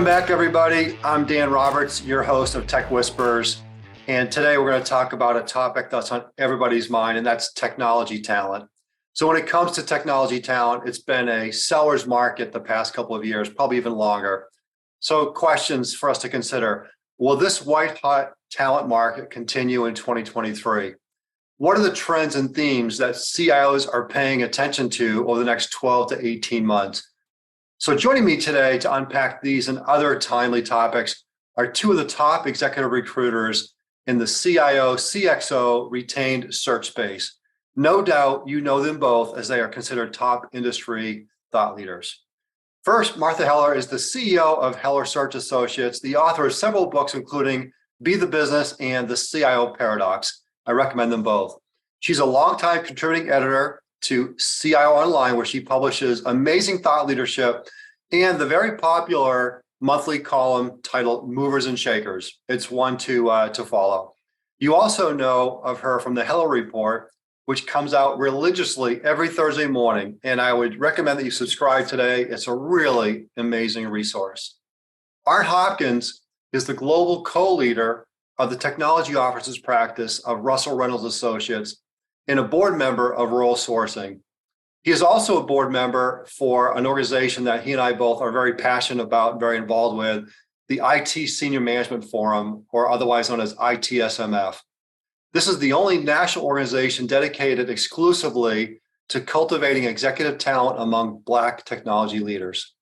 Welcome back, everybody. I'm Dan Roberts, your host of Tech Whispers. And today we're going to talk about a topic that's on everybody's mind, and that's technology talent. So when it comes to technology talent, it's been a seller's market the past couple of years, probably even longer. So questions for us to consider. Will this white-hot talent market continue in 2023? What are the trends and themes that CIOs are paying attention to over the next 12 to 18 months? So joining me today to unpack these and other timely topics are two of the top executive recruiters in the CIO, CxO retained search space. No doubt you know them both as they are considered top industry thought leaders. First, Martha Heller is the CEO of Heller and Art Associates, the author of several books, including Be the Business and The CIO Paradox. I recommend them both. She's a longtime contributing editor to CIO Online, where she publishes amazing thought leadership and the very popular monthly column titled Movers and Shakers. It's one to follow. You also know of her from the Heller Report, which comes out religiously every Thursday morning. And I would recommend that you subscribe today. It's a really amazing resource. Art Hopkins is the global co-leader of the technology offices practice of Russell Reynolds Associates and a board member of Rural Sourcing. He is also a board member for an organization that he and I both are very passionate about, very involved with, the IT Senior Management Forum, or otherwise known as ITSMF. This is the only national organization dedicated exclusively to cultivating executive talent among Black technology leaders.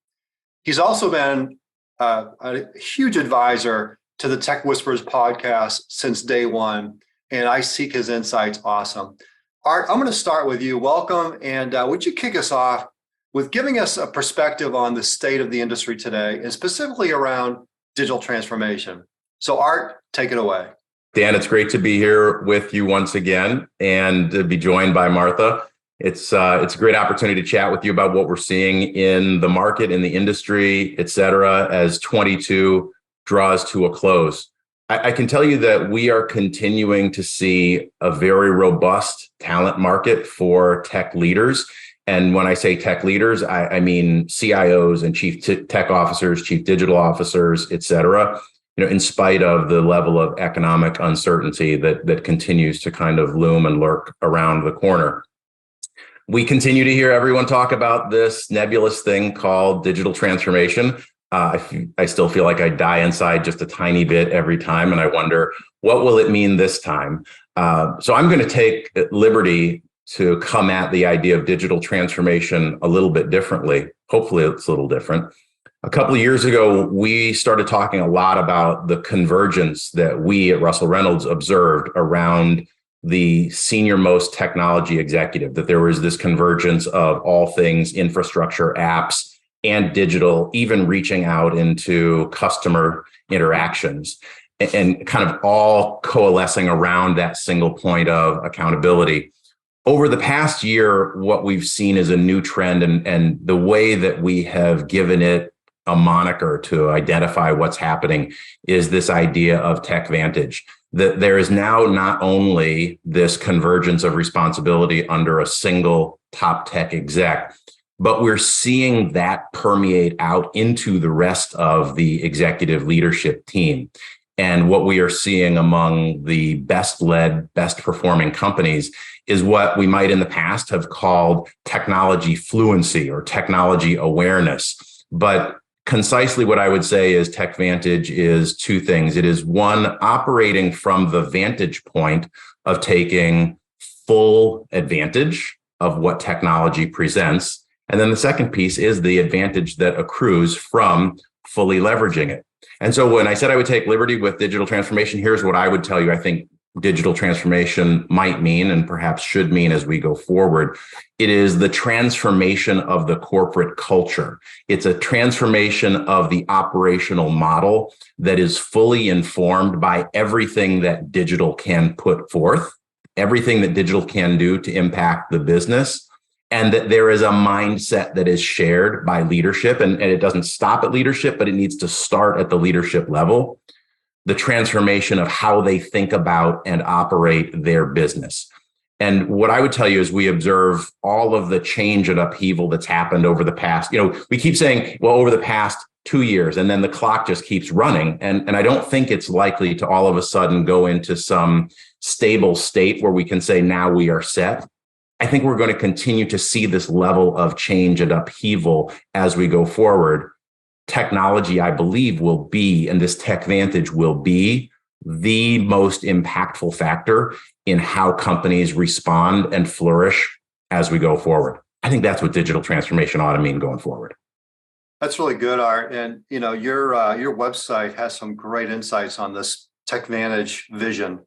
He's also been a huge advisor to the Tech Whispers podcast since day one, and I seek his insights. Awesome. Art, I'm going to start with you. Welcome, and would you kick us off with giving us a perspective on the state of the industry today, and specifically around digital transformation? So Art, take it away. Dan, it's great to be here with you once again and to be joined by Martha. It's a great opportunity to chat with you about what we're seeing in the market, in the industry, et cetera, as 22 draws to a close. I can tell you that we are continuing to see a very robust talent market for tech leaders. And when I say tech leaders, I mean CIOs and chief tech officers, chief digital officers, et cetera, in spite of the level of economic uncertainty that continues to kind of loom and lurk around the corner. We continue to hear everyone talk about this nebulous thing called digital transformation. I still feel like I die inside just a tiny bit every time, and I wonder, what will it mean this time? So I'm going to take liberty to come at the idea of digital transformation a little bit differently. Hopefully it's a little different. A couple of years ago, we started talking a lot about the convergence that we at Russell Reynolds observed around the senior-most technology executive, that there was this convergence of all things infrastructure, apps, and digital, even reaching out into customer interactions and kind of all coalescing around that single point of accountability. Over the past year, what we've seen is a new trend, and the way that we have given it a moniker to identify what's happening is this idea of tech vantage. That there is now not only this convergence of responsibility under a single top tech exec, but we're seeing that permeate out into the rest of the executive leadership team. And what we are seeing among the best led, best performing companies is what we might in the past have called technology fluency or technology awareness. But concisely what I would say is Tech Vantage is two things. It is one, operating from the vantage point of taking full advantage of what technology presents. And then the second piece is the advantage that accrues from fully leveraging it. And so when I said I would take liberty with digital transformation, here's what I would tell you I think digital transformation might mean and perhaps should mean as we go forward. It is the transformation of the corporate culture. It's a transformation of the operational model that is fully informed by everything that digital can put forth, everything that digital can do to impact the business. And that there is a mindset that is shared by leadership, and it doesn't stop at leadership, but it needs to start at the leadership level. The transformation of how they think about and operate their business. And what I would tell you is we observe all of the change and upheaval that's happened over the past, we keep saying, well, over the past 2 years, and then the clock just keeps running. And I don't think it's likely to all of a sudden go into some stable state where we can say, now we are set. I think we're going to continue to see this level of change and upheaval as we go forward. Technology, I believe, will be, and this TechVantage will be, the most impactful factor in how companies respond and flourish as we go forward. I think that's what digital transformation ought to mean going forward. That's really good, Art. And your website has some great insights on this TechVantage vision,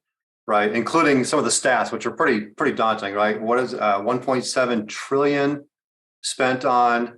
right? Including some of the stats, which are pretty daunting, right? What is 1.7 trillion spent on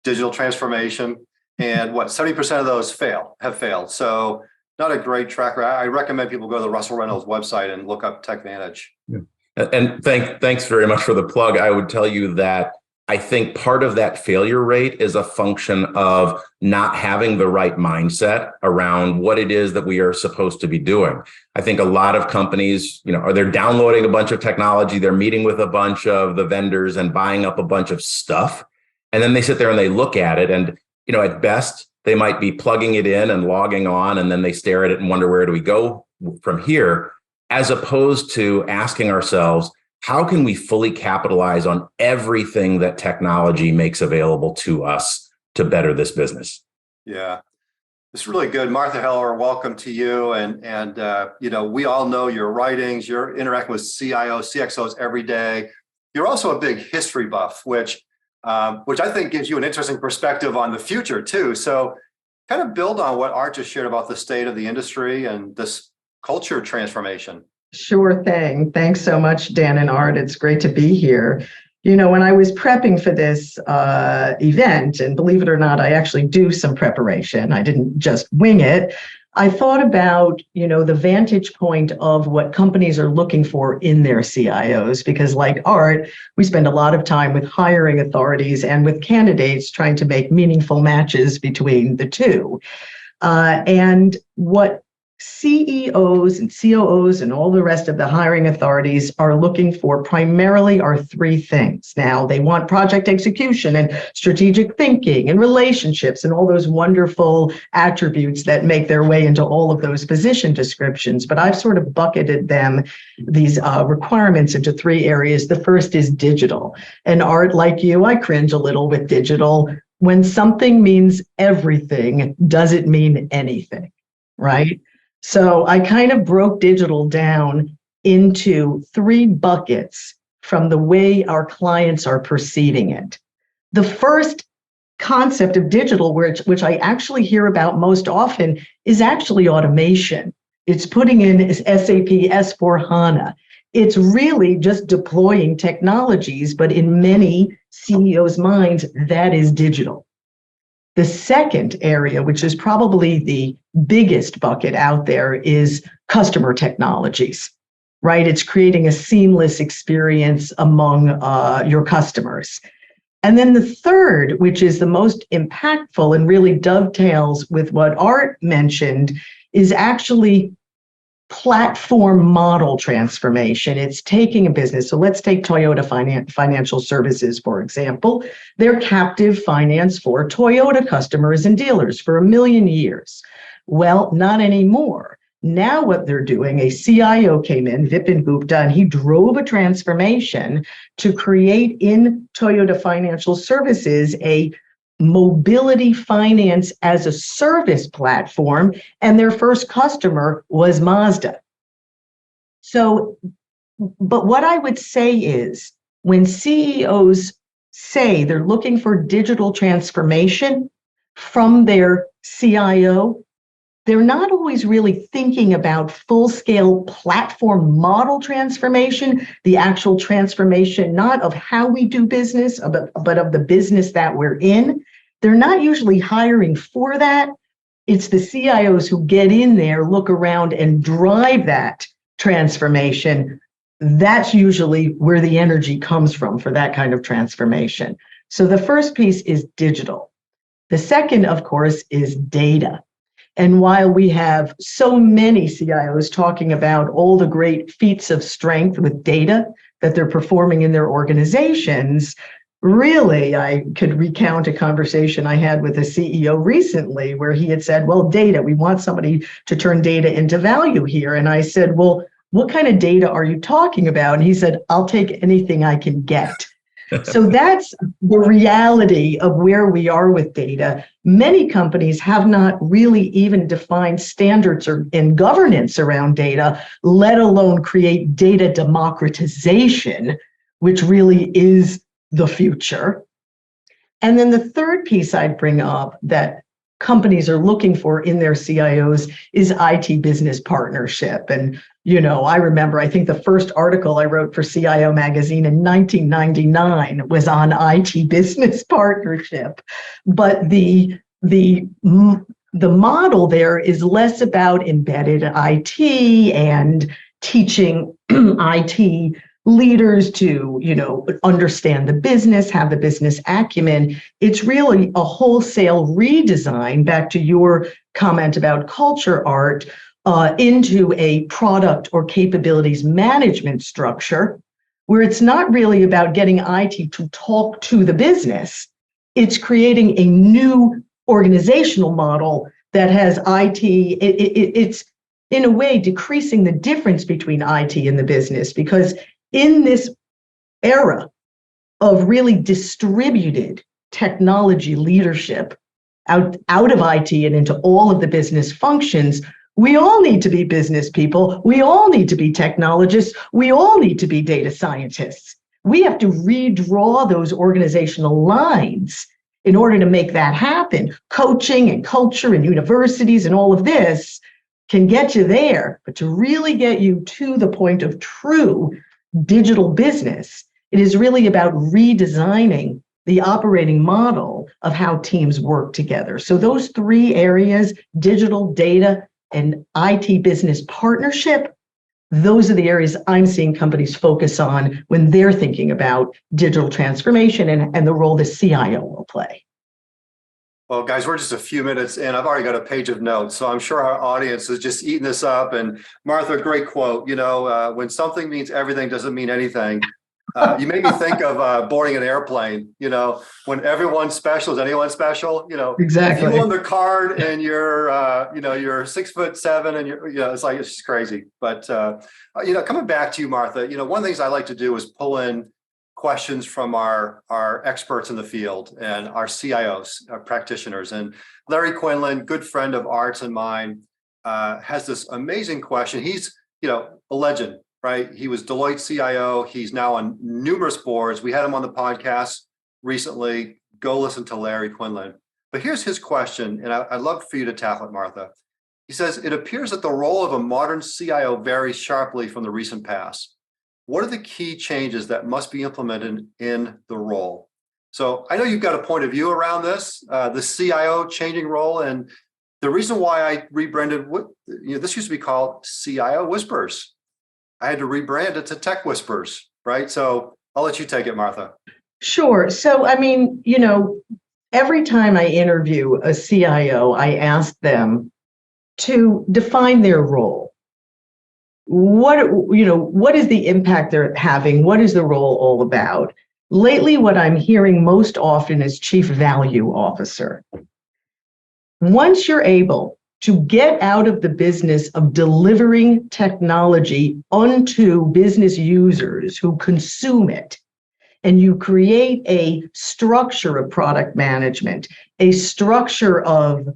digital transformation, and 70% of those have failed. So not a great tracker. I recommend people go to the Russell Reynolds website and look up TechVantage. Yeah. And thanks very much for the plug. I would tell you that I think part of that failure rate is a function of not having the right mindset around what it is that we are supposed to be doing. I think a lot of companies, they're downloading a bunch of technology, they're meeting with a bunch of the vendors and buying up a bunch of stuff. And then they sit there and they look at it, and, at best, they might be plugging it in and logging on, and then they stare at it and wonder, where do we go from here? As opposed to asking ourselves, how can we fully capitalize on everything that technology makes available to us to better this business? Yeah, it's really good. Martha Heller, welcome to you. And we all know your writings. You're interacting with CIOs, CxOs every day. You're also a big history buff, which I think gives you an interesting perspective on the future too. So kind of build on what Art just shared about the state of the industry and this culture transformation. Sure thing. Thanks so much, Dan and Art. It's great to be here. When I was prepping for this event, and believe it or not, I actually do some preparation. I didn't just wing it. I thought about, the vantage point of what companies are looking for in their CIOs, because like Art, we spend a lot of time with hiring authorities and with candidates trying to make meaningful matches between the two. And what CEOs and COOs and all the rest of the hiring authorities are looking for primarily are three things. Now, they want project execution and strategic thinking and relationships and all those wonderful attributes that make their way into all of those position descriptions. But I've sort of bucketed these requirements into three areas. The first is digital. And Art, like you, I cringe a little with digital. When something means everything, does it mean anything, right? So I kind of broke digital down into three buckets from the way our clients are perceiving it. The first concept of digital, which I actually hear about most often, is actually automation. It's putting in SAP S/4HANA. It's really just deploying technologies, but in many CEOs' minds, that is digital. The second area, which is probably the biggest bucket out there, is customer technologies, right? It's creating a seamless experience among your customers. And then the third, which is the most impactful and really dovetails with what Art mentioned, is actually platform model transformation. It's taking a business. So let's take Toyota Financial Services, for example. They're captive finance for Toyota customers and dealers for 1 million years. Well, not anymore. Now what they're doing, a CIO came in, Vipin Gupta, and he drove a transformation to create in Toyota Financial Services a mobility finance as a service platform, and their first customer was Mazda. So, but what I would say is when CEOs say they're looking for digital transformation from their CIO, they're not always really thinking about full-scale platform model transformation, the actual transformation, not of how we do business, but of the business that we're in. They're not usually hiring for that. It's the CIOs who get in there, look around, and drive that transformation. That's usually where the energy comes from for that kind of transformation. So the first piece is digital. The second, of course, is data. And while we have so many CIOs talking about all the great feats of strength with data that they're performing in their organizations, really, I could recount a conversation I had with a CEO recently where he had said, well, data, we want somebody to turn data into value here. And I said, well, what kind of data are you talking about? And he said, I'll take anything I can get. So that's the reality of where we are with data. Many companies have not really even defined standards and governance around data, let alone create data democratization, which really is the future. And then the third piece I'd bring up that companies are looking for in their CIOs is IT business partnership. And, I remember, I think the first article I wrote for CIO magazine in 1999 was on IT business partnership. But the model there is less about embedded IT and teaching IT leaders to, understand the business, have the business acumen. It's really a wholesale redesign, back to your comment about culture, Art, into a product or capabilities management structure where it's not really about getting IT to talk to the business. It's creating a new organizational model that has IT. It's in a way decreasing the difference between IT and the business, because in this era of really distributed technology leadership out of IT and into all of the business functions, we all need to be business people. We all need to be technologists. We all need to be data scientists. We have to redraw those organizational lines in order to make that happen. Coaching and culture and universities and all of this can get you there, but to really get you to the point of true digital business, it is really about redesigning the operating model of how teams work together. So those three areas, digital, data, and IT business partnership, those are the areas I'm seeing companies focus on when they're thinking about digital transformation and the role the CIO will play. Well, guys, we're just a few minutes in. I've already got a page of notes, so I'm sure our audience is just eating this up. And Martha, great quote. When something means everything doesn't mean anything. You made me think of boarding an airplane. When everyone's special, is anyone special? Exactly. If you own the card and you're 6'7" and it's just crazy. But coming back to you, Martha, one of the things I like to do is pull in questions from our experts in the field and our CIOs, our practitioners. And Larry Quinlan, good friend of Art's and mine, has this amazing question. He's a legend. Right? He was Deloitte CIO. He's now on numerous boards. We had him on the podcast recently. Go listen to Larry Quinlan. But here's his question, and I'd love for you to tackle it, Martha. He says, it appears that the role of a modern CIO varies sharply from the recent past. What are the key changes that must be implemented in the role? So I know you've got a point of view around this, the CIO changing role. And the reason why I rebranded, this used to be called CIO Whispers. I had to rebrand it to Tech Whispers, right? So I'll let you take it, Martha. Sure. So, every time I interview a CIO, I ask them to define their role. What is the impact they're having? What is the role all about? Lately, what I'm hearing most often is Chief Value Officer. Once you're able to get out of the business of delivering technology onto business users who consume it, and you create a structure of product management, a structure of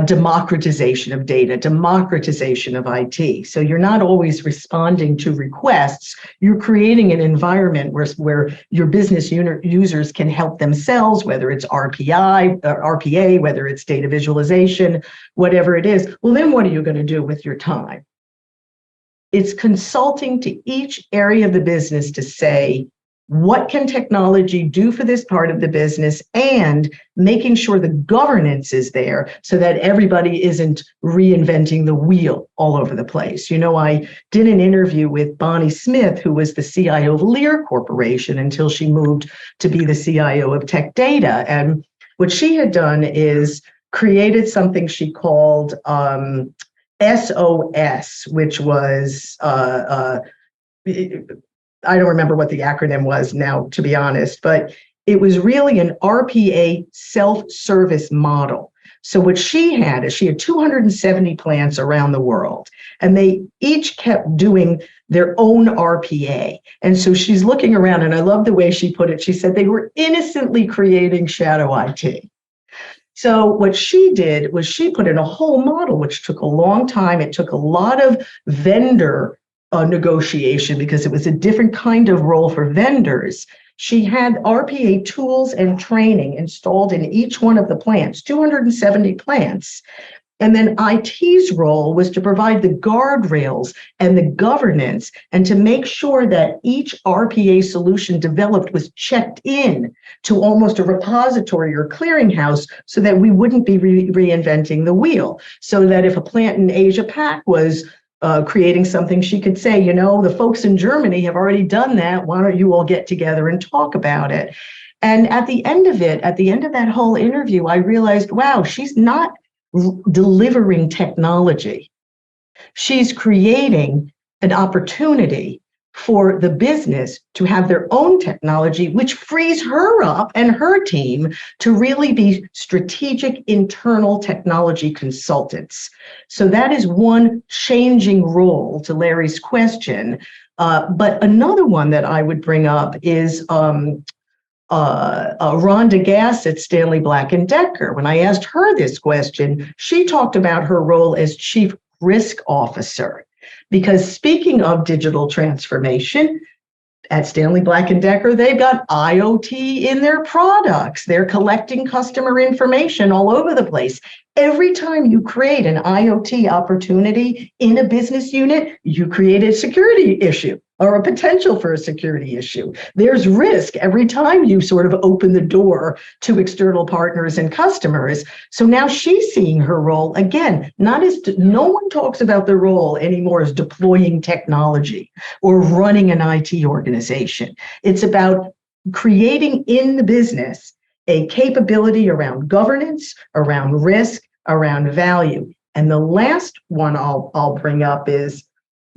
democratization of data, democratization of IT. So you're not always responding to requests. You're creating an environment where your business users can help themselves, whether it's RPA, whether it's data visualization, whatever it is. Well, then what are you going to do with your time? It's consulting to each area of the business to say, what can technology do for this part of the business, and making sure the governance is there so that everybody isn't reinventing the wheel all over the place. I did an interview with Bonnie Smith, who was the CIO of Lear Corporation until she moved to be the CIO of Tech Data. And what she had done is created something she called SOS, which was I don't remember what the acronym was now, to be honest, but It was really an RPA self-service model. So what she had is she had 270 plants around the world, and they each kept doing their own RPA. And so she's looking around, and I love the way she put it. She said they were innocently creating shadow IT. So what she did was she put in a whole model, which took a long time. It took a lot of vendor negotiation because it was a different kind of role for vendors. She had RPA tools and training installed in each one of the plants, 270 plants. And then IT's role was to provide the guardrails and the governance and to make sure that each RPA solution developed was checked in to almost a repository or clearinghouse so that we wouldn't be reinventing the wheel. So that if a plant in Asia Pac was creating something, she could say, you know, the folks in Germany have already done that. Why don't you all get together and talk about it? And at the end of it, at the end of that whole interview, I realized, wow, she's not delivering technology. She's creating an opportunity for the business to have their own technology, which frees her up and her team to really be strategic internal technology consultants. So that is one changing role to Larry's question. But another one that I would bring up is Rhonda Gass at Stanley Black & Decker. When I asked her this question, she talked about her role as Chief Risk Officer. Because speaking of digital transformation, at Stanley Black & Decker, they've got IoT in their products. They're collecting customer information all over the place. Every time you create an IoT opportunity in a business unit, you create a security issue or a potential for a security issue. There's risk every time you sort of open the door to external partners and customers. So now she's seeing her role, again, not as, no one talks about the role anymore as deploying technology or running an IT organization. It's about creating in the business a capability around governance, around risk, around value. And the last one I'll bring up is,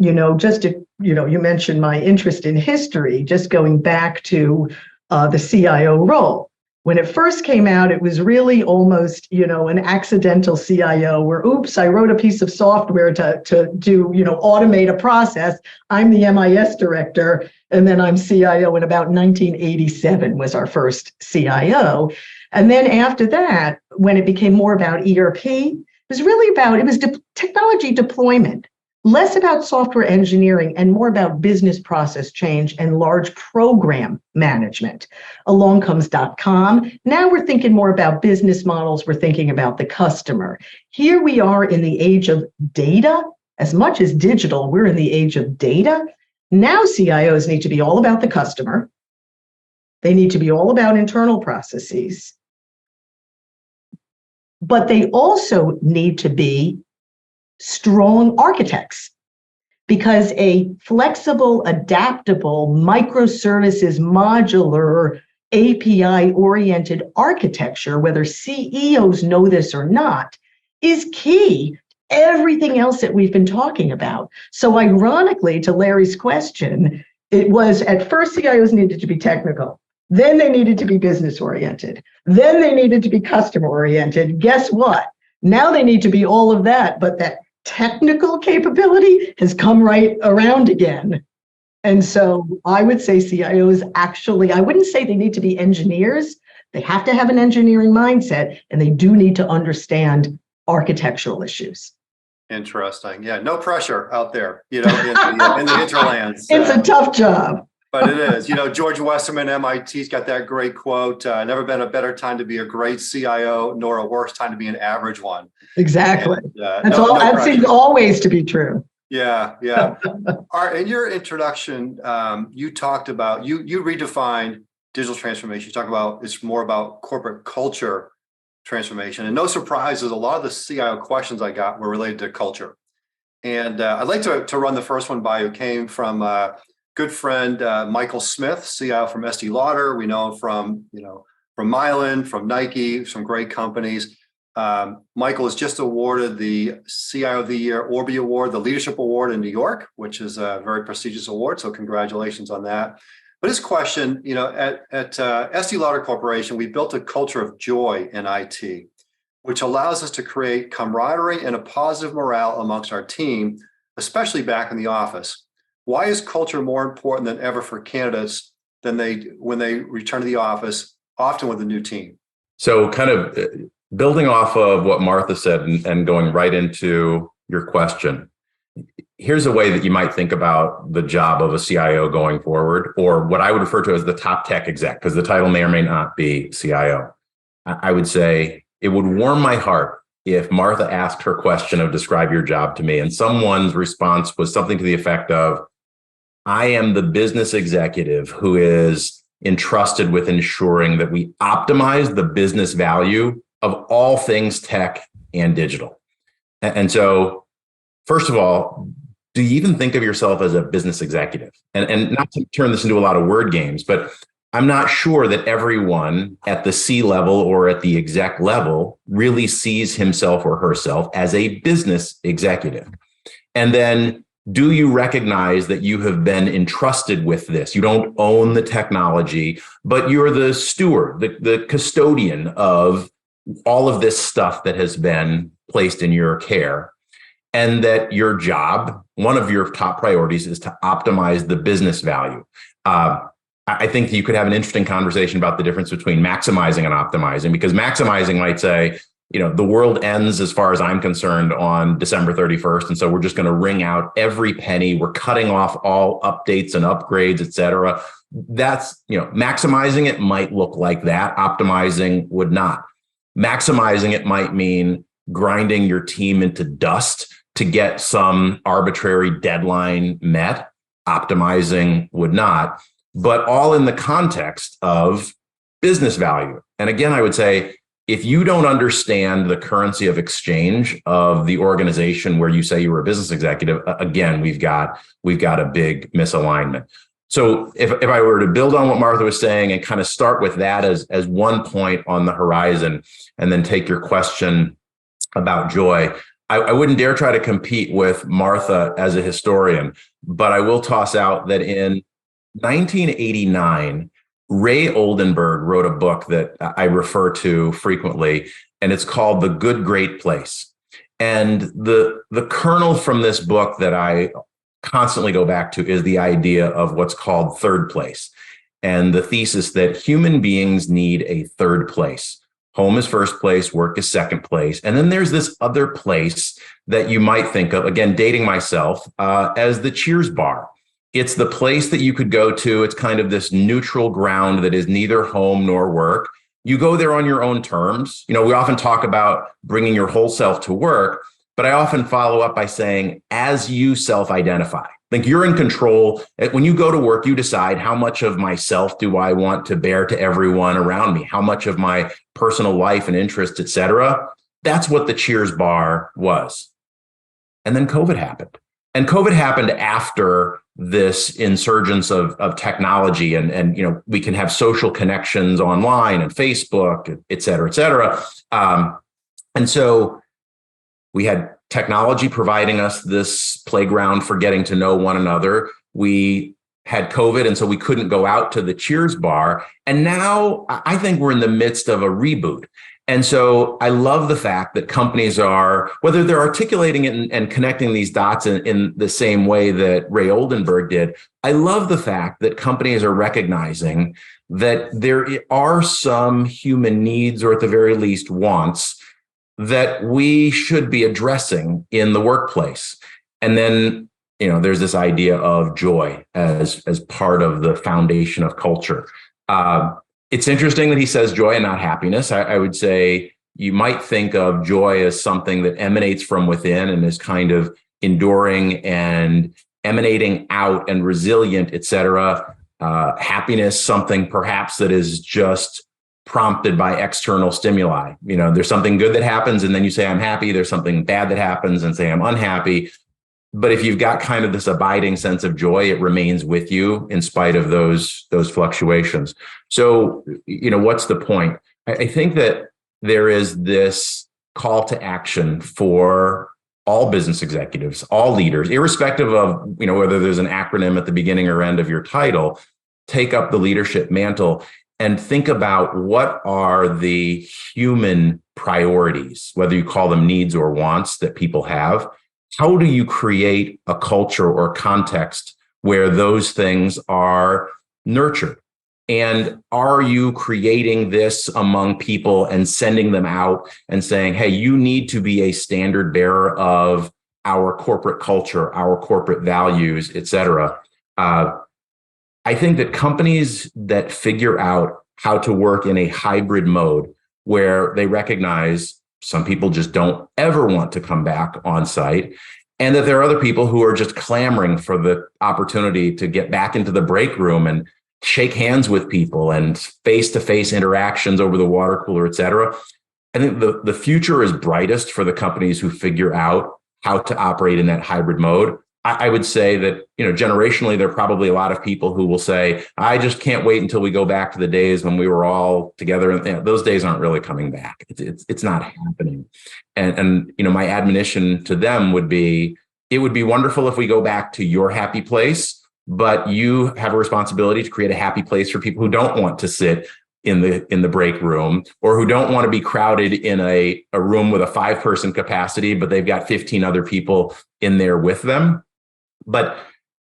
you know, just to, you know, you mentioned my interest in history, just going back to the CIO role. When it first came out, it was really almost, you know, an accidental CIO where, oops, I wrote a piece of software to do, you know, automate a process. I'm the MIS director, and then I'm CIO in about 1987 was our first CIO. And then after that, when it became more about ERP, it was really about, it was technology deployment. Less about software engineering and more about business process change and large program management. Along comes .com. Now we're thinking more about business models. We're thinking about the customer. Here we are in the age of data. As much as digital, we're in the age of data. Now CIOs need to be all about the customer. They need to be all about internal processes. But they also need to be strong architects, because a flexible, adaptable, microservices, modular, API-oriented architecture, whether CEOs know this or not, is key to everything else that we've been talking about. So ironically, to Larry's question, it was at first CIOs needed to be technical. Then they needed to be business-oriented. Then they needed to be customer-oriented. Guess what? Now they need to be all of that, but that technical capability has come right around again. And so I would say CIOs actually, I wouldn't say they need to be engineers. They have to have an engineering mindset, and they do need to understand architectural issues. Interesting. Yeah, no pressure out there, you know, in the hinterlands. It's a tough job. But it is. You know, George Westerman, MIT's got that great quote, never been a better time to be a great CIO, nor a worse time to be an average one. Exactly. And, that seems always to be true. Yeah, yeah. In your introduction, you talked about, you redefined digital transformation. You talk about it's more about corporate culture transformation. And no surprises, a lot of the CIO questions I got were related to culture. And I'd like to run the first one by you. Came from good friend Michael Smith, CIO from Estee Lauder. We know him from Mylan, from Nike, some great companies. Michael has just awarded the CIO of the Year Orby Award, the Leadership Award in New York, which is a very prestigious award. So congratulations on that. But his question, at SD Lauder Corporation, we built a culture of joy in IT, which allows us to create camaraderie and a positive morale amongst our team, especially back in the office. Why is culture more important than ever for candidates when they return to the office, often with a new team? So kind of building off of what Martha said and going right into your question, here's a way that you might think about the job of a CIO going forward, or what I would refer to as the top tech exec, because the title may or may not be CIO. I would say it would warm my heart if Martha asked her question of describe your job to me, and someone's response was something to the effect of, I am the business executive who is entrusted with ensuring that we optimize the business value of all things tech and digital. And so, first of all, do you even think of yourself as a business executive? And not to turn this into a lot of word games, but I'm not sure that everyone at the C level or at the exec level really sees himself or herself as a business executive. And then, do you recognize that you have been entrusted with this? You don't own the technology, but you're the steward, the custodian of all of this stuff that has been placed in your care. And that your job, one of your top priorities, is to optimize the business value. I think you could have an interesting conversation about the difference between maximizing and optimizing, because maximizing might say, the world ends, as far as I'm concerned, on December 31st. And so we're just going to wring out every penny. We're cutting off all updates and upgrades, et cetera. That's, maximizing it might look like that. Optimizing would not. Maximizing it might mean grinding your team into dust to get some arbitrary deadline met. Optimizing would not, but all in the context of business value. And again, I would say, if you don't understand the currency of exchange of the organization where you say you were a business executive, again, we've got a big misalignment. So if I were to build on what Martha was saying and kind of start with that as one point on the horizon, and then take your question about joy, I wouldn't dare try to compete with Martha as a historian, but I will toss out that in 1989, Ray Oldenburg wrote a book that I refer to frequently, and it's called The Good, Great Place. And the kernel from this book that I constantly go back to is the idea of what's called third place, and the thesis that human beings need a third place. Home is first place, work is second place. And then there's this other place that you might think of, again, dating myself, as the Cheers bar. It's the place that you could go to. It's kind of this neutral ground that is neither home nor work. You go there on your own terms. We often talk about bringing your whole self to work, but I often follow up by saying, as you self-identify. Think you're in control. When you go to work, you decide, how much of myself do I want to bear to everyone around me? How much of my personal life and interests, et cetera? That's what the Cheers bar was. And then COVID happened. And COVID happened after this insurgence of technology, and we can have social connections online and Facebook, et cetera, et cetera. And so we had technology providing us this playground for getting to know one another. We had COVID, and so we couldn't go out to the Cheers bar. And now I think we're in the midst of a reboot. And so I love the fact that companies are, whether they're articulating it and connecting these dots in the same way that Ray Oldenburg did, I love the fact that companies are recognizing that there are some human needs, or at the very least wants, that we should be addressing in the workplace. And then, there's this idea of joy as part of the foundation of culture. It's interesting that he says joy and not happiness. I would say you might think of joy as something that emanates from within and is kind of enduring and emanating out and resilient, et cetera. Happiness, something perhaps that is just prompted by external stimuli. There's something good that happens and then you say, I'm happy. There's something bad that happens and say, I'm unhappy. But if you've got kind of this abiding sense of joy, it remains with you in spite of those fluctuations. So, what's the point? I think that there is this call to action for all business executives, all leaders, irrespective of, whether there's an acronym at the beginning or end of your title, take up the leadership mantle and think about what are the human priorities, whether you call them needs or wants that people have. How do you create a culture or context where those things are nurtured? And are you creating this among people and sending them out and saying, hey, you need to be a standard bearer of our corporate culture, our corporate values, et cetera? I think that companies that figure out how to work in a hybrid mode where they recognize some people just don't ever want to come back on site, and that there are other people who are just clamoring for the opportunity to get back into the break room and shake hands with people and face-to-face interactions over the water cooler, et cetera. I think the future is brightest for the companies who figure out how to operate in that hybrid mode. I would say that, generationally, there are probably a lot of people who will say, I just can't wait until we go back to the days when we were all together. And those days aren't really coming back. It's not happening. And my admonition to them would be, it would be wonderful if we go back to your happy place, but you have a responsibility to create a happy place for people who don't want to sit in the break room, or who don't want to be crowded in a room with a 5-person capacity, but they've got 15 other people in there with them. But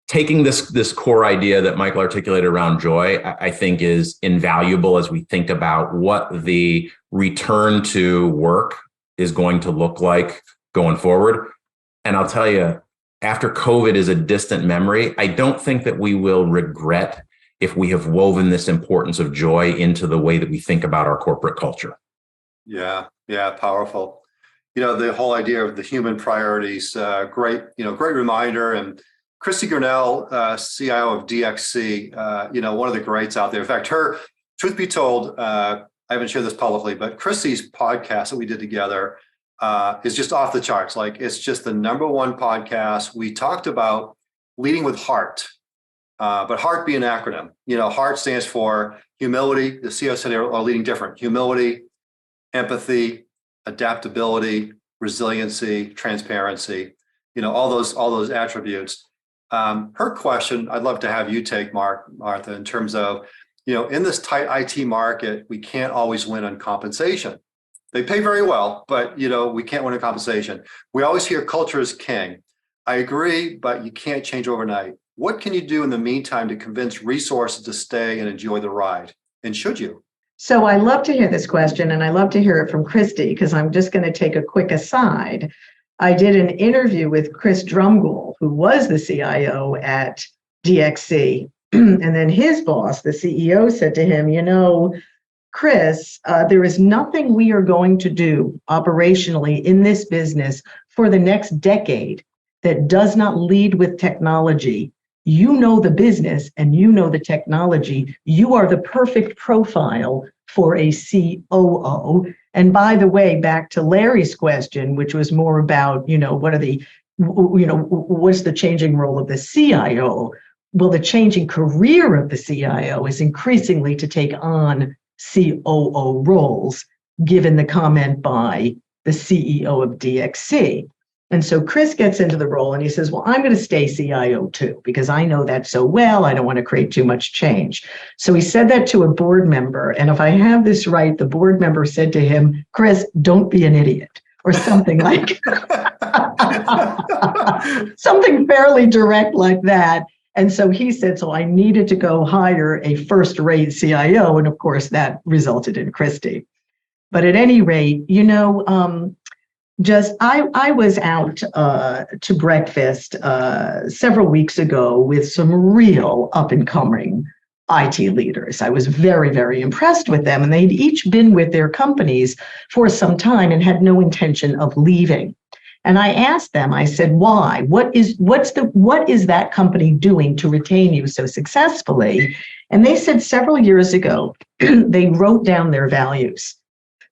taking this core idea that Michael articulated around joy, I think is invaluable as we think about what the return to work is going to look like going forward. And I'll tell you, after COVID is a distant memory, I don't think that we will regret if we have woven this importance of joy into the way that we think about our corporate culture. Yeah, powerful. The whole idea of the human priorities, great reminder. And Christy Grinnell, CIO of DXC, one of the greats out there. In fact, truth be told, I haven't shared this publicly, but Christy's podcast that we did together is just off the charts. Like, it's just the #1 podcast. We talked about leading with heart, but heart being an acronym. Heart stands for humility. The CIO said are leading different: humility, empathy, adaptability, resiliency, transparency. All those attributes. Her question, I'd love to have you take, Martha, in terms of, in this tight IT market, we can't always win on compensation. They pay very well, but, we can't win on compensation. We always hear culture is king. I agree, but you can't change overnight. What can you do in the meantime to convince resources to stay and enjoy the ride? And should you? So I love to hear this question, and I love to hear it from Christy, because I'm just going to take a quick aside. I did an interview with Chris Drumgoole, who was the CIO at DXC. And then his boss, the CEO, said to him, Chris, there is nothing we are going to do operationally in this business for the next decade that does not lead with technology. You know the business and you know the technology. You are the perfect profile for a COO. And by the way, back to Larry's question, which was more about, what's the changing role of the CIO? Well, the changing career of the CIO is increasingly to take on COO roles, given the comment by the CEO of DXC. And so Chris gets into the role and he says, well, I'm going to stay CIO too, because I know that so well. I don't want to create too much change. So he said that to a board member. And if I have this right, the board member said to him, Chris, don't be an idiot, or something like something fairly direct like that. And so he said, so I needed to go hire a first-rate CIO. And of course, that resulted in Christy. But at any rate, I was out to breakfast several weeks ago with some real up-and-coming IT leaders. I was very, very impressed with them, and they'd each been with their companies for some time and had no intention of leaving. And I asked them, I said, why? What is that company doing to retain you so successfully? And they said several years ago, they wrote down their values.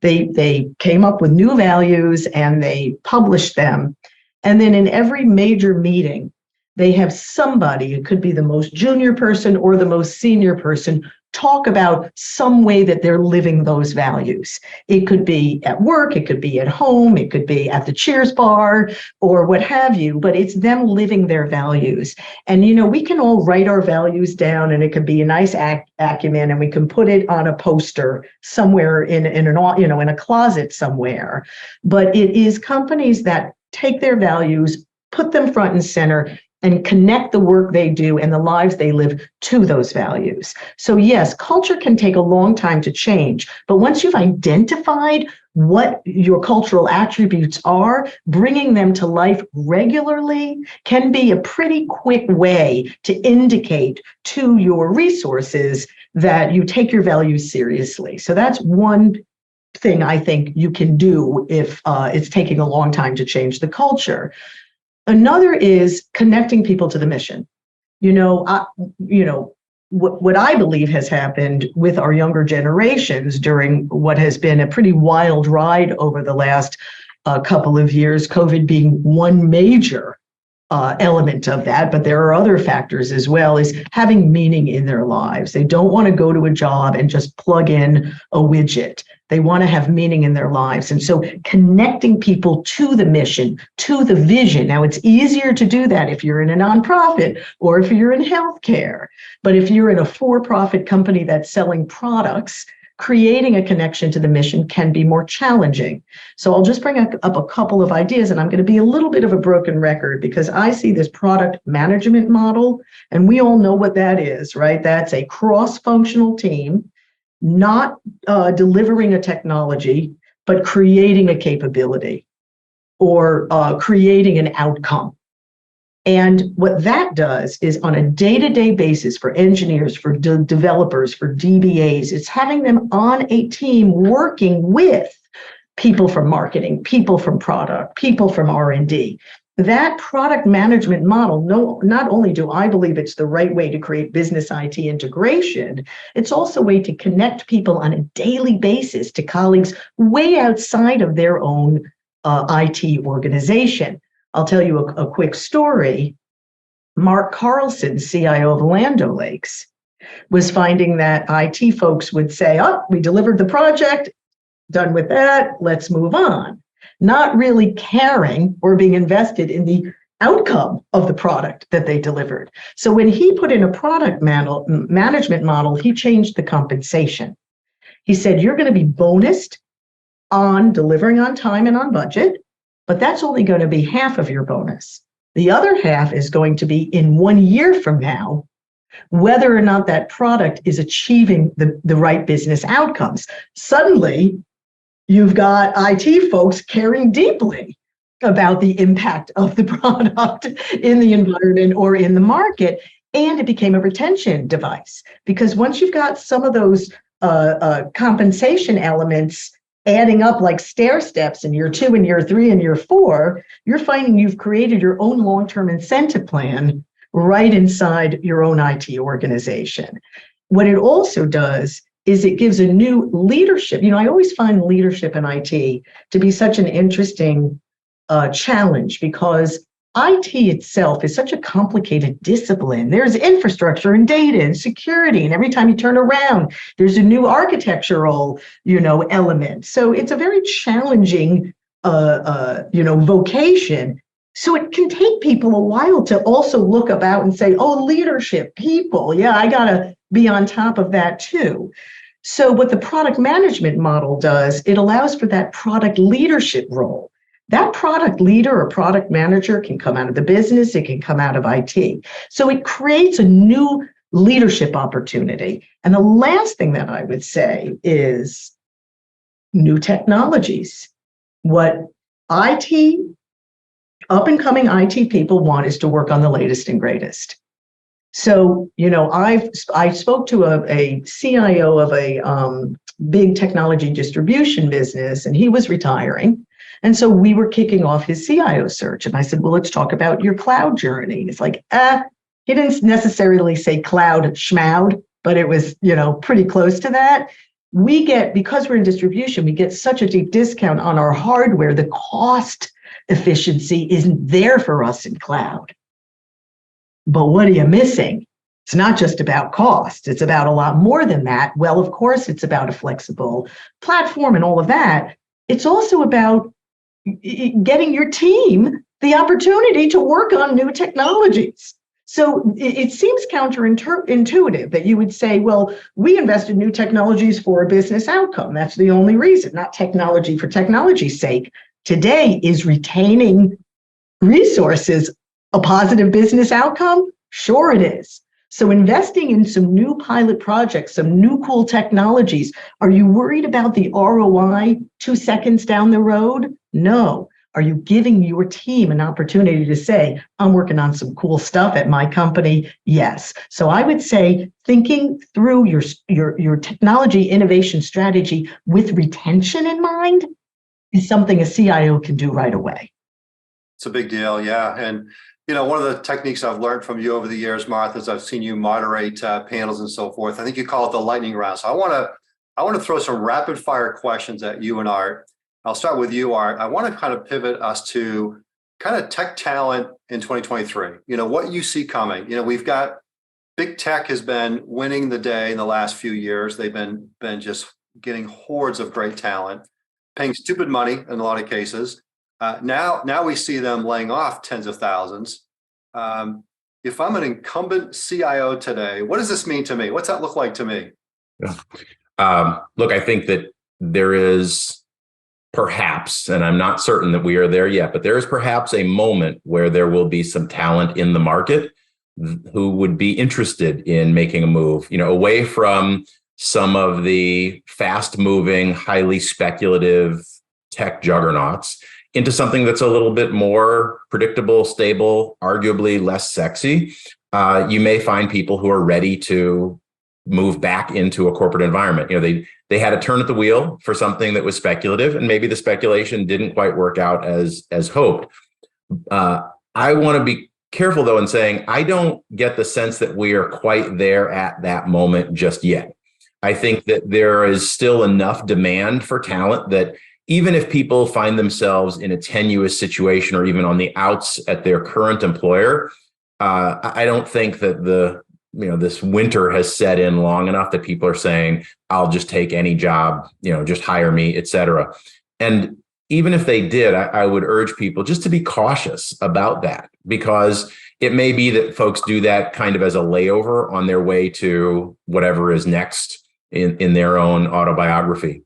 They came up with new values and they published them. And then in every major meeting, they have somebody, it could be the most junior person or the most senior person, talk about some way that they're living those values. It could be at work, it could be at home, it could be at the Cheers bar or what have you, but it's them living their values. And, we can all write our values down, and it could be a nice acumen, and we can put it on a poster somewhere in a closet somewhere. But it is companies that take their values, put them front and center, and connect the work they do and the lives they live to those values. So yes, culture can take a long time to change, but once you've identified what your cultural attributes are, bringing them to life regularly can be a pretty quick way to indicate to your resources that you take your values seriously. So that's one thing I think you can do if it's taking a long time to change the culture. Another is connecting people to the mission. What I believe has happened with our younger generations during what has been a pretty wild ride over the last couple of years, COVID being one major element of that, but there are other factors as well, is having meaning in their lives. They don't want to go to a job and just plug in a widget. They want to have meaning in their lives. And so connecting people to the mission, to the vision. Now, it's easier to do that if you're in a nonprofit or if you're in healthcare. But if you're in a for-profit company that's selling products, creating a connection to the mission can be more challenging. So I'll just bring up a couple of ideas, and I'm going to be a little bit of a broken record because I see this product management model, and we all know what that is, right? That's a cross-functional team, not delivering a technology, but creating a capability or creating an outcome. And what that does is on a day-to-day basis for engineers, for developers, for DBAs, it's having them on a team working with people from marketing, people from product, people from R&D. That product management model, not only do I believe it's the right way to create business IT integration, it's also a way to connect people on a daily basis to colleagues way outside of their own IT organization. I'll tell you a quick story. Mark Carlson, CIO of Land O'Lakes, was finding that IT folks would say, oh, we delivered the project, done with that, let's move on. Not really caring or being invested in the outcome of the product that they delivered. So when he put in a product management model, he changed the compensation. He said, you're going to be bonused on delivering on time and on budget, but that's only going to be half of your bonus. The other half is going to be in 1 year from now, whether or not that product is achieving the right business outcomes. Suddenly, you've got IT folks caring deeply about the impact of the product in the environment or in the market, and it became a retention device. Because once you've got some of those compensation elements adding up like stair steps in year 2 and year 3 and year 4, you're finding you've created your own long-term incentive plan right inside your own IT organization. What it also does is it gives a new leadership. I always find leadership in IT to be such an interesting challenge because IT itself is such a complicated discipline. There's infrastructure and data and security, and every time you turn around, there's a new architectural, element. So it's a very challenging, vocation. So it can take people a while to also look about and say, oh, leadership, people, yeah, I gotta be on top of that too. So what the product management model does, it allows for that product leadership role. That product leader or product manager can come out of the business, it can come out of IT. So it creates a new leadership opportunity. And the last thing that I would say is new technologies. What IT, up and coming IT people want is to work on the latest and greatest. So, I spoke to a CIO of a big technology distribution business, and he was retiring. And so we were kicking off his CIO search. And I said, well, let's talk about your cloud journey. And it's like, he didn't necessarily say cloud schmoud, but it was, pretty close to that. Because we're in distribution, we get such a deep discount on our hardware. The cost efficiency isn't there for us in cloud. But what are you missing? It's not just about cost. It's about a lot more than that. Well, of course, it's about a flexible platform and all of that. It's also about getting your team the opportunity to work on new technologies. So it seems counterintuitive that you would say, well, we invested in new technologies for a business outcome. That's the only reason, not technology for technology's sake. Today, is retaining resources a positive business outcome? Sure it is. So investing in some new pilot projects, some new cool technologies, are you worried about the ROI 2 seconds down the road? No. Are you giving your team an opportunity to say, I'm working on some cool stuff at my company? Yes. So I would say thinking through your technology innovation strategy with retention in mind is something a CIO can do right away. It's a big deal, yeah. And one of the techniques I've learned from you over the years, Martha, is I've seen you moderate panels and so forth. I think you call it the lightning round. So I want to throw some rapid fire questions at you and Art. I'll start with you, Art. I want to kind of pivot us to kind of tech talent in 2023. What you see coming. We've got big tech has been winning the day in the last few years. They've been just getting hordes of great talent, paying stupid money in a lot of cases. Now we see them laying off tens of thousands. If I'm an incumbent CIO today, what does this mean to me? What's that look like to me? Yeah. Look, I think that there is perhaps, and I'm not certain that we are there yet, but there is perhaps a moment where there will be some talent in the market who would be interested in making a move, away from some of the fast-moving, highly speculative tech juggernauts into something that's a little bit more predictable, stable, arguably less sexy. You may find people who are ready to move back into a corporate environment. They had a turn at the wheel for something that was speculative, and maybe the speculation didn't quite work out as hoped. I want to be careful, though, in saying I don't get the sense that we are quite there at that moment just yet. I think that there is still enough demand for talent that even if people find themselves in a tenuous situation or even on the outs at their current employer, I don't think that this winter has set in long enough that people are saying, I'll just take any job, just hire me, et cetera. And even if they did, I would urge people just to be cautious about that, because it may be that folks do that kind of as a layover on their way to whatever is next in their own autobiography.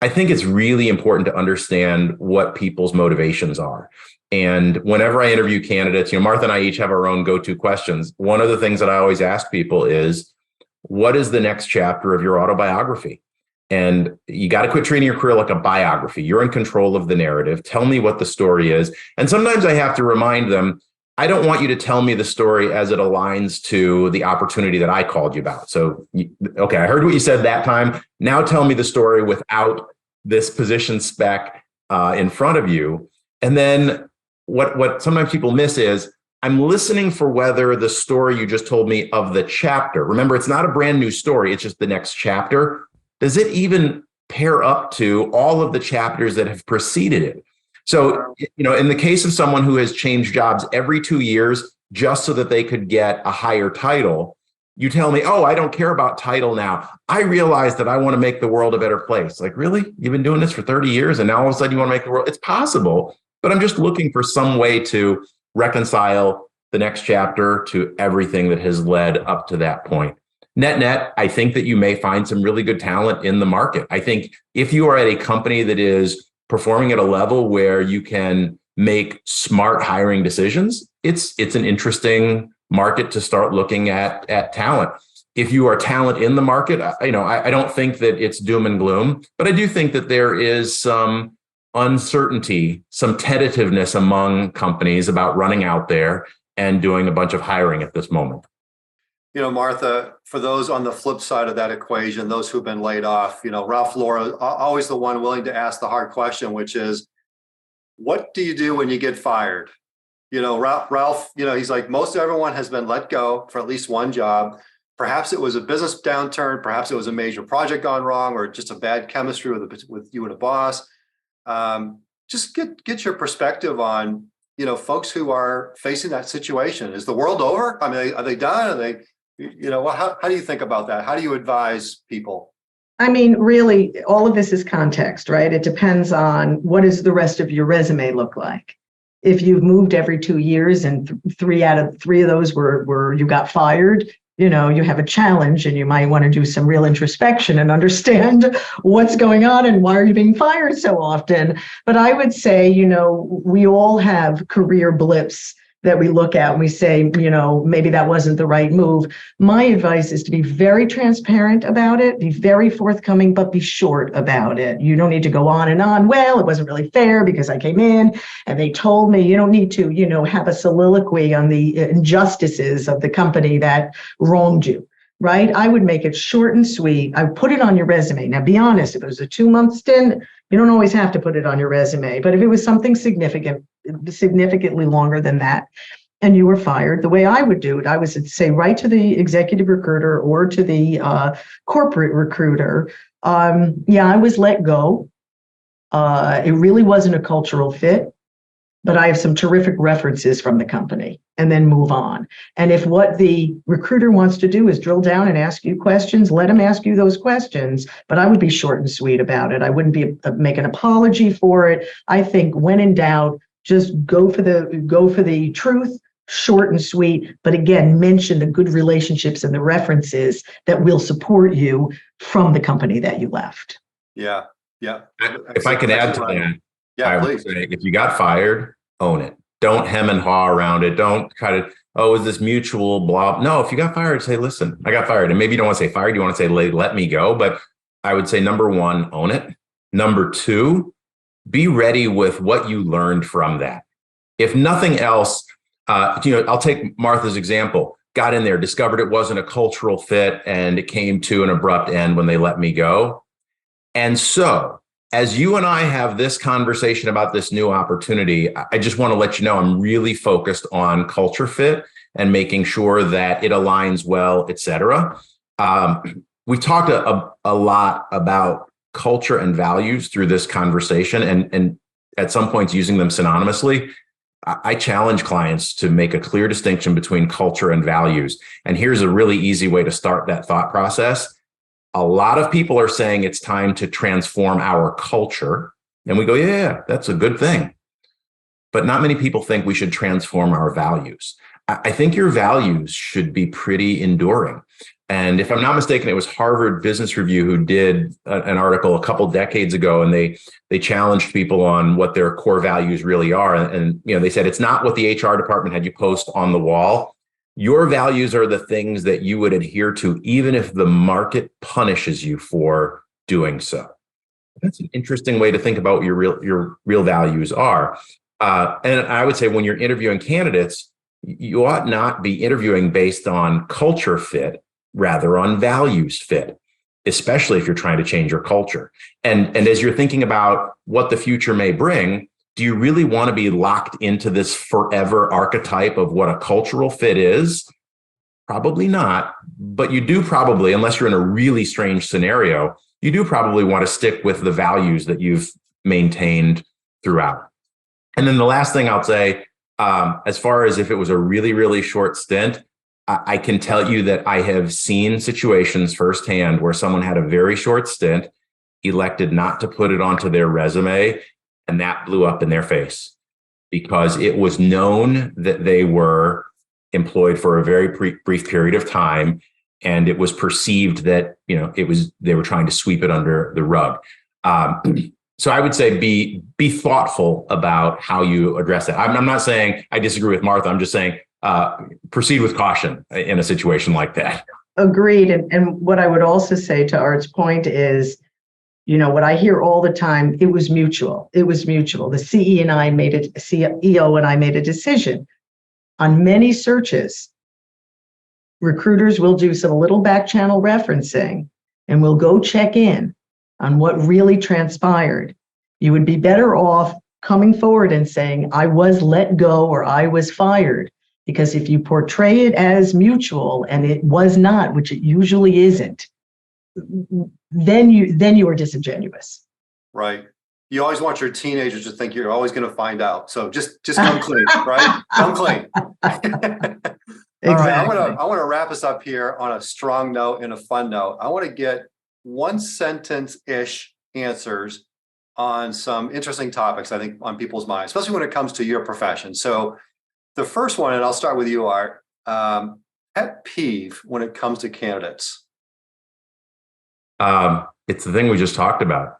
I think it's really important to understand what people's motivations are. And whenever I interview candidates, Martha and I each have our own go-to questions. One of the things that I always ask people is, what is the next chapter of your autobiography? And you got to quit treating your career like a biography. You're in control of the narrative. Tell me what the story is. And sometimes I have to remind them, I don't want you to tell me the story as it aligns to the opportunity that I called you about. So, okay, I heard what you said that time. Now tell me the story without this position spec in front of you. And then what sometimes people miss is, I'm listening for whether the story you just told me of the chapter, remember, it's not a brand new story, it's just the next chapter. Does it even pair up to all of the chapters that have preceded it? So, in the case of someone who has changed jobs every 2 years just so that they could get a higher title, you tell me, oh, I don't care about title now. I realize that I want to make the world a better place. Like, really? You've been doing this for 30 years and now all of a sudden you want to make the world? It's possible, but I'm just looking for some way to reconcile the next chapter to everything that has led up to that point. Net, I think that you may find some really good talent in the market. I think if you are at a company that is performing at a level where you can make smart hiring decisions, it's an interesting market to start looking at talent. If you are talent in the market, I don't think that it's doom and gloom, but I do think that there is some uncertainty, some tentativeness among companies about running out there and doing a bunch of hiring at this moment. Martha, for those on the flip side of that equation, those who've been laid off, Ralph Lauren, always the one willing to ask the hard question, which is, what do you do when you get fired? Ralph, he's like, most everyone has been let go for at least one job. Perhaps it was a business downturn, perhaps it was a major project gone wrong, or just a bad chemistry with you and a boss. Just get your perspective on, folks who are facing that situation. Is the world over? I mean, are they done? How do you think about that? How do you advise people? I mean, really, all of this is context, right? It depends on what does the rest of your resume look like. If you've moved every 2 years and three out of those were you got fired, you have a challenge and you might want to do some real introspection and understand what's going on and why are you being fired so often. But I would say, we all have career blips that we look at and we say, maybe that wasn't the right move. My advice is to be very transparent about it, be very forthcoming, but be short about it. You don't need to go on and on. Well, it wasn't really fair because I came in and they told me. You don't need to, have a soliloquy on the injustices of the company that wronged you. Right? I would make it short and sweet. I would put it on your resume. Now, be honest, if it was a 2-month stint, you don't always have to put it on your resume. But if it was something significantly longer than that, and you were fired, the way I would do it, I would say right to the executive recruiter or to the corporate recruiter, I was let go. It really wasn't a cultural fit, but I have some terrific references from the company, and then move on. And if what the recruiter wants to do is drill down and ask you questions, let him ask you those questions, but I would be short and sweet about it. I wouldn't make an apology for it. I think when in doubt, just go for the truth, short and sweet, but again, mention the good relationships and the references that will support you from the company that you left. Yeah. If I could add to that, yeah, please. Would say, if you got fired, own it. Don't hem and haw around it. Don't kind of, is this mutual, blah. No, if you got fired, say, listen, I got fired. And maybe you don't want to say fired. You want to say, let me go. But I would say, number one, own it. Number two, be ready with what you learned from that. If nothing else, I'll take Martha's example. Got in there, discovered it wasn't a cultural fit, and it came to an abrupt end when they let me go. And so, as you and I have this conversation about this new opportunity, I just want to let you know I'm really focused on culture fit and making sure that it aligns well, et cetera. We've talked a lot about culture and values through this conversation, and at some points using them synonymously. I challenge clients to make a clear distinction between culture and values. And here's a really easy way to start that thought process. A lot of people are saying it's time to transform our culture. And we go, yeah, that's a good thing. But not many people think we should transform our values. I think your values should be pretty enduring. And if I'm not mistaken, it was Harvard Business Review who did an article a couple decades ago, and they challenged people on what their core values really are. And they said, it's not what the HR department had you post on the wall. Your values are the things that you would adhere to, even if the market punishes you for doing so. That's an interesting way to think about what your real values are. And I would say when you're interviewing candidates, you ought not be interviewing based on culture fit, rather on values fit, especially if you're trying to change your culture. And as you're thinking about what the future may bring, do you really want to be locked into this forever archetype of what a cultural fit is? Probably not. But you do probably, unless you're in a really strange scenario, you do probably want to stick with the values that you've maintained throughout. And then the last thing I'll say, as far as if it was a really, really short stint, I can tell you that I have seen situations firsthand where someone had a very short stint, elected not to put it onto their resume, and that blew up in their face because it was known that they were employed for a very brief period of time, and it was perceived that they were trying to sweep it under the rug. So I would say be thoughtful about how you address it. I'm not saying I disagree with Martha. I'm just saying proceed with caution in a situation like that. Agreed. And what I would also say to Art's point is, what I hear all the time, it was mutual. It was mutual. The CEO and I made a decision. On many searches, recruiters will do some little back channel referencing and we'll go check in on what really transpired. You would be better off coming forward and saying, I was let go or I was fired. Because if you portray it as mutual and it was not, which it usually isn't, then you are disingenuous. Right. You always want your teenagers to think you're always going to find out. So just come clean, right? Come clean. All right, Exactly. I want to wrap us up here on a strong note and a fun note. I want to get one sentence-ish answers on some interesting topics, I think, on people's minds, especially when it comes to your profession. So the first one, and I'll start with you, Art, pet peeve when it comes to candidates. It's the thing we just talked about.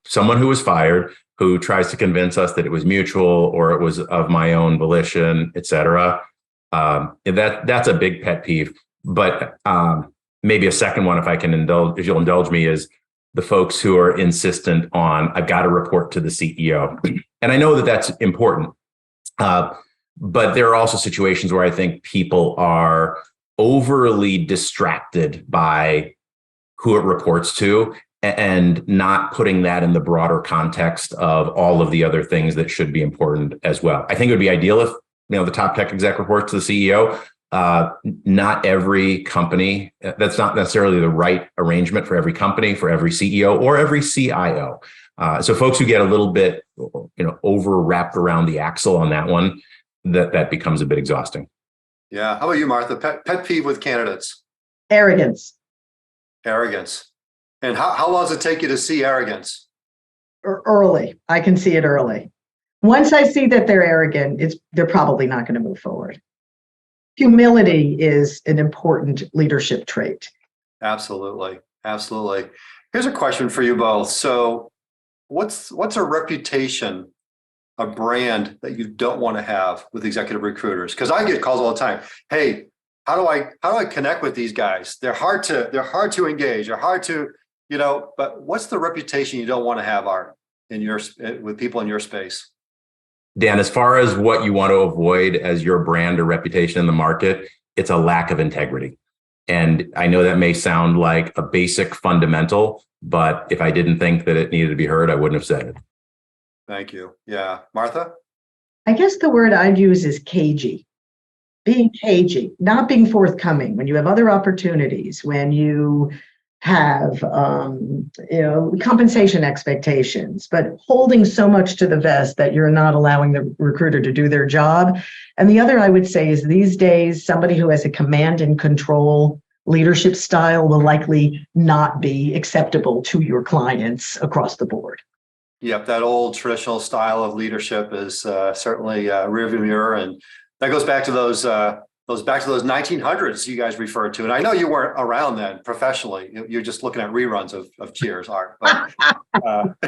Someone who was fired who tries to convince us that it was mutual or it was of my own volition, et cetera. That's a big pet peeve. But maybe a second one, if you'll indulge me, is the folks who are insistent on, I've got to report to the CEO. And I know that that's important. But there are also situations where I think people are overly distracted by who it reports to and not putting that in the broader context of all of the other things that should be important as well. I think it would be ideal if the top tech exec reports to the CEO. Not every company, that's not necessarily the right arrangement for every company, for every CEO or every CIO. So folks who get a little bit, over wrapped around the axle on that one, that becomes a bit exhausting. Yeah. How about you, Martha? Pet peeve with candidates? Arrogance. And how long does it take you to see arrogance? Early. I can see it early. Once I see that they're arrogant, they're probably not going to move forward. Humility is an important leadership trait. Absolutely. Here's a question for you both. So what's a reputation, a brand that you don't want to have with executive recruiters? Because I get calls all the time. Hey, how do I connect with these guys? They're hard to engage. They're hard to, but what's the reputation you don't want to have, Art, with people in your space? Dan, as far as what you want to avoid as your brand or reputation in the market, it's a lack of integrity. And I know that may sound like a basic fundamental, but if I didn't think that it needed to be heard, I wouldn't have said it. Thank you. Yeah. Martha? I guess the word I'd use is cagey. Being cagey, not being forthcoming when you have other opportunities, when you have compensation expectations, but holding so much to the vest that you're not allowing the recruiter to do their job. And the other I would say is these days, somebody who has a command and control leadership style will likely not be acceptable to your clients across the board. Yep, that old traditional style of leadership is certainly a rearview mirror, and that goes back to those 1900s you guys referred to. And I know you weren't around then professionally. You're just looking at reruns of Cheers, Art. But,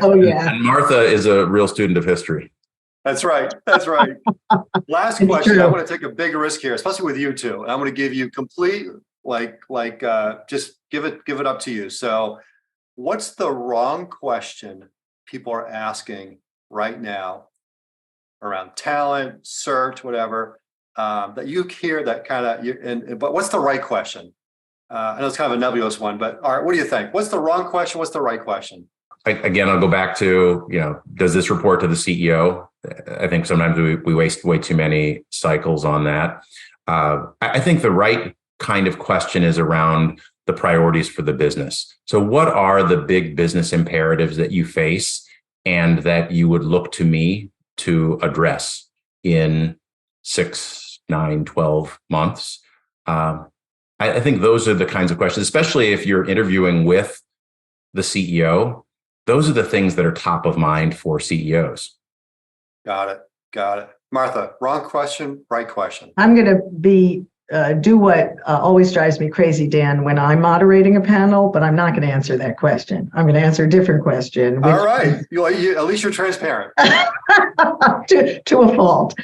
oh yeah, and Martha is a real student of history. That's right. Last question. True. I want to take a big risk here, especially with you two. And I'm going to give you complete just give it up to you. So, what's the wrong question people are asking right now around talent, search, whatever, that you hear that kind of, but what's the right question? I know it's kind of a nebulous one, but all right, what do you think? What's the wrong question? What's the right question? Again, I'll go back to, does this report to the CEO? I think sometimes we waste way too many cycles on that. I think the right kind of question is around the priorities for the business. So what are the big business imperatives that you face and that you would look to me to address in 6, 9, 12 months? I think those are the kinds of questions, especially if you're interviewing with the CEO. Those are the things that are top of mind for CEOs. Got it. Martha, wrong question, right question. I'm going to do what always drives me crazy, Dan, when I'm moderating a panel, but I'm not going to answer that question. I'm going to answer a different question. All right. At least you're transparent. to a fault,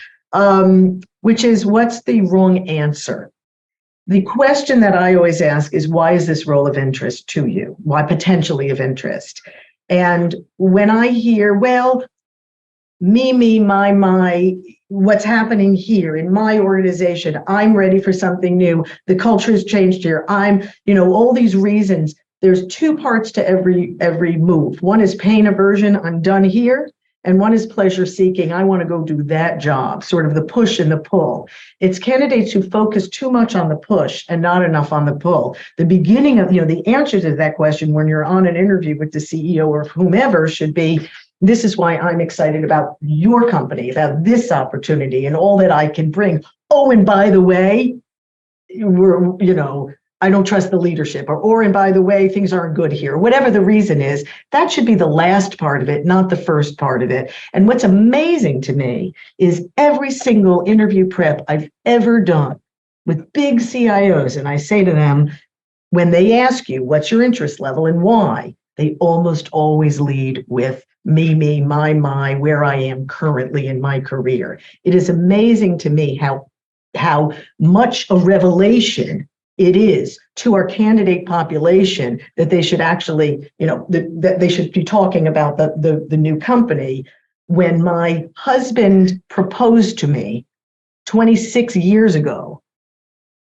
which is, what's the wrong answer? The question that I always ask is, why is this role of interest to you? Why potentially of interest? And when I hear, well, me, my, what's happening here in my organization, I'm ready for something new, the culture has changed here, I'm, all these reasons, there's two parts to every move. One is pain aversion, I'm done here. And one is pleasure seeking, I want to go do that job, sort of the push and the pull. It's candidates who focus too much on the push and not enough on the pull. The beginning of, the answer to that question when you're on an interview with the CEO or whomever should be, this is why I'm excited about your company, about this opportunity and all that I can bring. oh, and by the way, I don't trust the leadership, and by the way, things aren't good here. Whatever the reason is, that should be the last part of it, not the first part of it. And what's amazing to me is every single interview prep I've ever done with big CIOs, and I say to them, when they ask you, what's your interest level and why, they almost always lead with me, my, where I am currently in my career. It is amazing to me how much a revelation it is to our candidate population that they should actually, that they should be talking about the new company. When my husband proposed to me 26 years ago,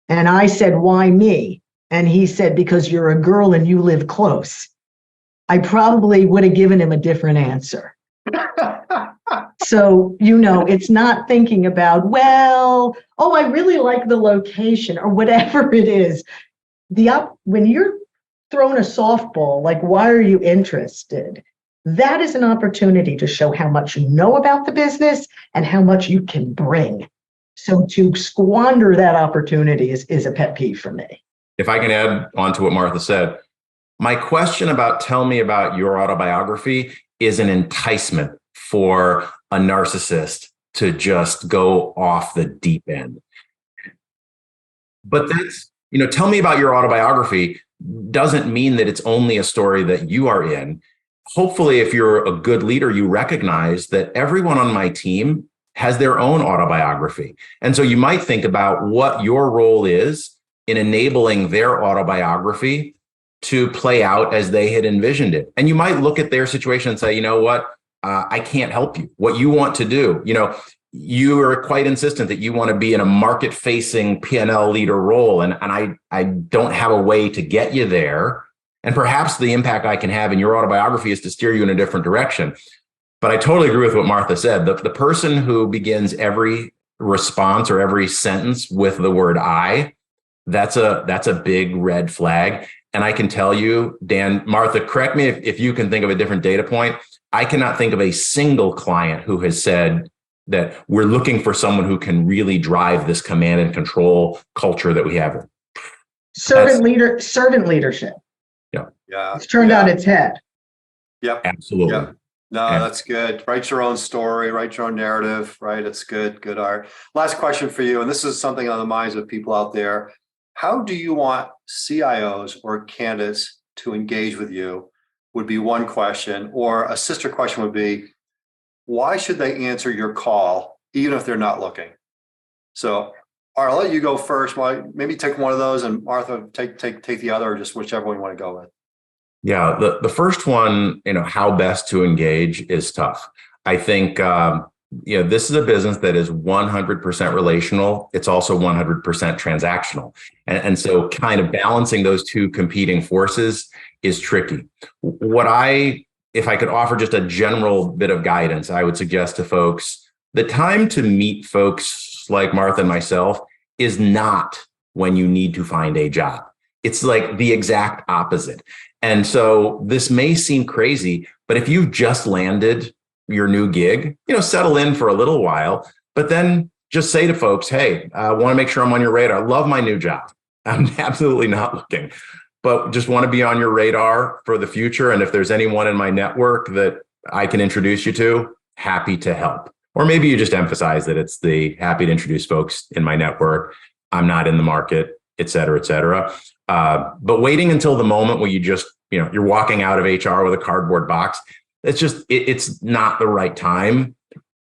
and I said, why me? And he said, because you're a girl and you live close. I probably would have given him a different answer. So, it's not thinking about, I really like the location or whatever it is. When you're thrown a softball, like, why are you interested? That is an opportunity to show how much you know about the business and how much you can bring. So to squander that opportunity is a pet peeve for me. If I can add on to what Martha said, my question about tell me about your autobiography is an enticement for a narcissist to just go off the deep end. But that's, tell me about your autobiography doesn't mean that it's only a story that you are in. Hopefully, if you're a good leader, you recognize that everyone on my team has their own autobiography. And so you might think about what your role is in enabling their autobiography to play out as they had envisioned it. And you might look at their situation and say, you know what, I can't help you. What you want to do, you are quite insistent that you want to be in a market-facing P&L leader role. And I don't have a way to get you there. And perhaps the impact I can have in your autobiography is to steer you in a different direction. But I totally agree with what Martha said. The person who begins every response or every sentence with the word I, that's a big red flag. And I can tell you, Dan, Martha, correct me if you can think of a different data point. I cannot think of a single client who has said that we're looking for someone who can really drive this command and control culture that we have. Servant leadership. Yeah. It's turned on its head. Yep. Absolutely. Yep. No, that's good. Write your own story, write your own narrative, right? It's good art. Last question for you, and this is something on the minds of people out there. How do you want CIOs or candidates to engage with you? Would be one question, or a sister question would be, why should they answer your call, even if they're not looking? So I'll let you go first. Maybe take one of those, and Martha, take the other, or just whichever one you want to go with. Yeah, the first one, how best to engage is tough. I think, this is a business that is 100% relational. It's also 100% transactional. And so kind of balancing those two competing forces is tricky. If I could offer just a general bit of guidance, I would suggest to folks, the time to meet folks like Martha and myself is not when you need to find a job. It's like the exact opposite. And so this may seem crazy, but if you've just landed your new gig, settle in for a little while, but then just say to folks, hey, I want to make sure I'm on your radar. Love my new job. I'm absolutely not looking, but just want to be on your radar for the future. And if there's anyone in my network that I can introduce you to, happy to help. Or maybe you just emphasize that it's the happy to introduce folks in my network. I'm not in the market, et cetera, et cetera. But waiting until the moment where you're walking out of HR with a cardboard box, it's not the right time.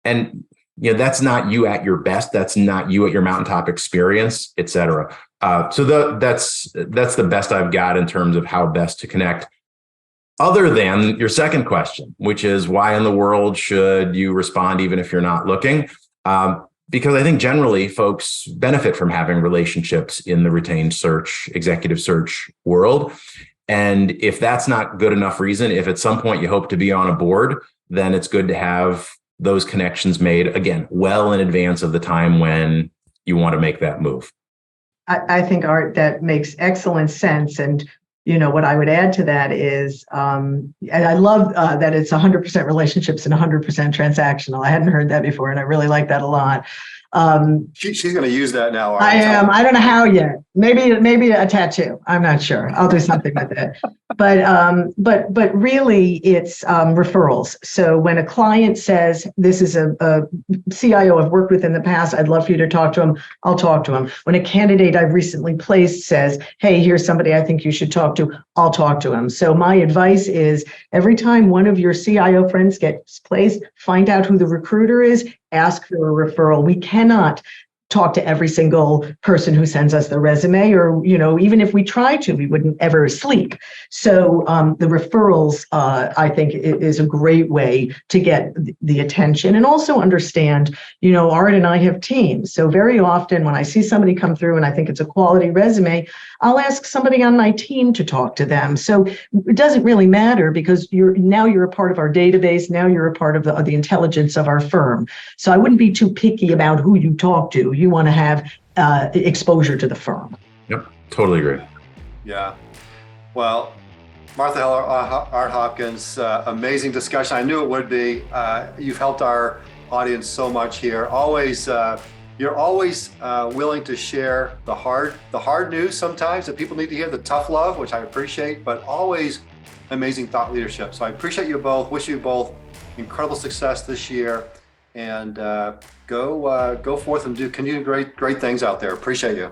And, that's not you at your best. That's not you at your mountaintop experience, et cetera. So that's the best I've got in terms of how best to connect. Other than your second question, which is why in the world should you respond even if you're not looking? Because I think generally folks benefit from having relationships in the retained search, executive search world. And if that's not good enough reason, if at some point you hope to be on a board, then it's good to have those connections made, again, well in advance of the time when you want to make that move. I think, Art, that makes excellent sense. And, what I would add to that is, and I love that it's 100% relationships and 100% transactional. I hadn't heard that before, and I really like that a lot. She's going to use that now. I am. I don't know how yet. Maybe a tattoo. I'm not sure. I'll do something with it. But really, it's referrals. So when a client says, "This is a CIO I've worked with in the past. I'd love for you to talk to him," I'll talk to him. When a candidate I've recently placed says, "Hey, here's somebody I think you should talk to," I'll talk to him. So my advice is, every time one of your CIO friends gets placed, find out who the recruiter is. Ask for a referral. We cannot talk to every single person who sends us the resume, or, even if we try to, we wouldn't ever sleep. So the referrals, I think, is a great way to get the attention, and also understand, Art and I have teams. So very often when I see somebody come through and I think it's a quality resume, I'll ask somebody on my team to talk to them. So it doesn't really matter, because you're a part of our database. Now you're a part of the intelligence of our firm. So I wouldn't be too picky about who you talk to. You want to have exposure to the firm. Yep, totally agree. Yeah. Well, Martha Heller, Art Hopkins, amazing discussion. I knew it would be. You've helped our audience so much here. You're always willing to share the hard news sometimes that people need to hear, the tough love, which I appreciate, but always amazing thought leadership. So I appreciate you both. Wish you both incredible success this year, and go forth and continue great things out there. Appreciate you.